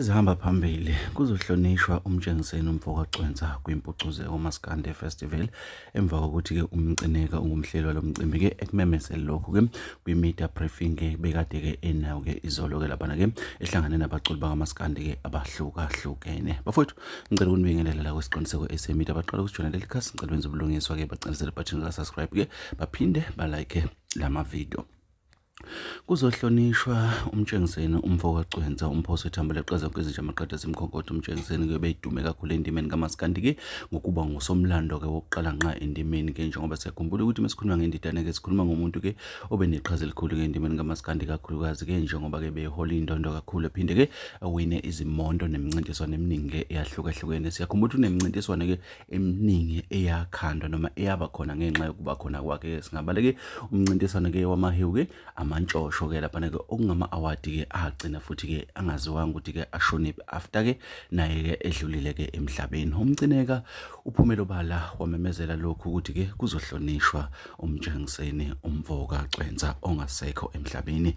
Ezihamba phambili kuzohlonishwa umtshengiseni uMfokagcwensa kwimpucuzeko uMaskandi Festival emva kokuthi-ke umcineka ungumhleli walo mcimbi-ke ekumemezele lokhu-ke kwi-media briefing-ke bekade-ke enayo-ke izolo-ke laphana-ke ehlangane nabaculi bakaMaskandi-ke abahlukahlukene. Bafowethu, ngicela ukunibingelela la kwesiqiniseko esemedia abaqala ukusijona leli khasi, ngicela benze ubulungiswa-ke bagcinisele ibhathini lika-subscribe-ke baphinde balike lama-video. Kuzohlonishwa umtshengiseni uMfokagcwensa umphosi wethambile eqeza kwezitsha amaqeda simkhonkodo umtshengiseni-ke beyidume kakhulu endimeni kaMaskandi-ke ngokuba ngusomlando-ke wokuqala nqa endimeni-ke njengoba siyakhumbula ukuthi mesikhuluma ngendidane-ke sikhuluma ngomuntu-ke obeneqhaza elikhulu-ke endimeni kaMaskandi kakhulukazi-ke njengoba-ke behola indondo kakhulu ephinde-ke awine izimondo nemincintiswano eminingi-ke eyahlukahlukene. Siyakhumbula ukuthi kunemincintiswano-ke eminingi eyakhandwa noma eyaba khona ngenxa yokuba khona kwakhe. Singabala-ke umncintiswano-ke wamahewu-ke amantshosho-ke laphana-ke okungama-awadi-ke agcina futhi-ke angaziwanga ukuthi-ke ashonephi after-ke naye-ke edlulile-ke emhlabeni. UMcineka uPhumelo Bala wamemezela lokhu ukuthi-ke kuzohlonishwa umtshengiseni uMfokagcwensa ongasekho emhlabeni.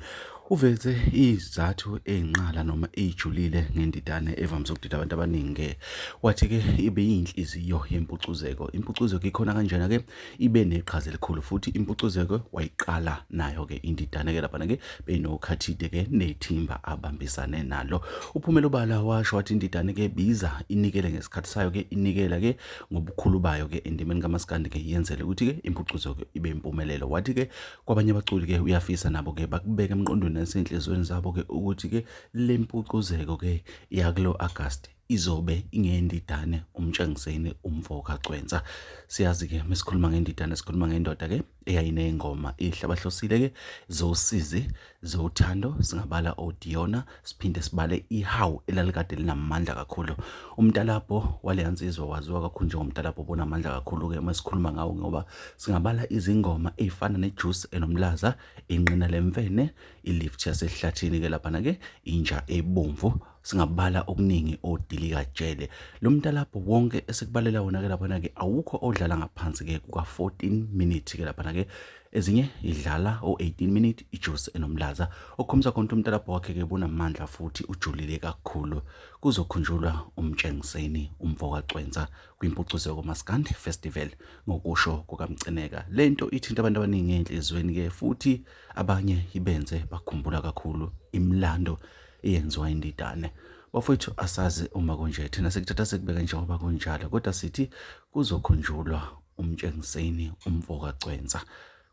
Uveze izathu ey'nqala noma ey'julile ngendidane evamise ukudida abantu abaningi-ke. Wathi-ke ibe yinhliziyo yempucuzeko. Impucuzeko ikhona kanjena-ke ibe neqhaza elikhulu futhi impucuzeko wayiqala nayo-ke indidane-ke laphana-ke beyinokhathide-ke nethimba abambisane nalo. uPhumelo Bala washo wathi indidane-ke biza inikele ngesikhathi sayo-ke inikela-ke ngobukhulu bayo-ke endimeni kaMaskandi-ke yenzele ukuthi-ke impucuzeko ibe impumelelo. Wathi-ke kwabanye abaculi-ke uyafisa nabo-ke bakubeka emqondweni nasenhliziyweni zabo-ke ukuthi-ke le mpucuzeko-ke yakulo August izobe ingendidane umtshengiseni uMfokagcwensa. Siyazi-ke mesikhuluma ngendidane sikhuluma ngendoda-ke eyayiney'ngoma ey'hlabahlosile-ke zosizi zothando. Singabala oDiona, siphinde sibale ihawu elalikade linamandla kakhulu. UMntalabho waleya nsizwa waziwa kakhulu njengomntalabho obonamandla kakhulu-ke mesikhuluma ngawo ngoba singabala izingoma ey'fana nejuice enomlaza, inqina lemfene, ilift yasehlathini-ke laphana-ke inja ebomvu. Singabala okuningi odilika jele. Lo Mntalabho wonke esikubalela wona-ke laphana-ke awukho odlala ngaphansi-ke kuka-14 minutes-ke laphana-ke ezinye idlala o-18 minutes ijuice enomlaza okukhombisa khona ukuthi uMntalabho wakhe-ke bunamandla futhi ujulile kakhulu. Kuzokhunjulwa umtshengiseni uMfokagcwensa kwimpucuzeko Maskandi Festival ngokusho kukaMcineka. Lento ithinta abantu abaningi enhlizweni-ke futhi abanye ibenze bakhumbula kakhulu imilando eyenziwa indidane. Bafowethu, asazi uma kunje thina sekuthatha sekubeka njengoba kunjalo kodwa sithi kuzokhunjulwa umtshengiseni uMfokagcwensa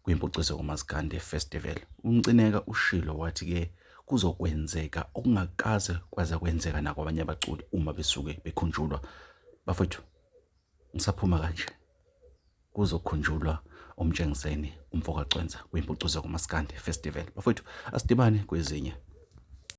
kwimpucuzeko Maskandi Festival. UMcineka ushilo wathi-ke kuzokwenzeka okungakaze kwaze kwenzeka nakwabanye abaculi uma besuke bekhunjulwa. Bafowethu, ngisaphuma kanje kuzokhunjulwa umtshengiseni uMfokagcwensa kwimpucuzeko Maskandi Festival. Bafowethu, asidibane kwezinye.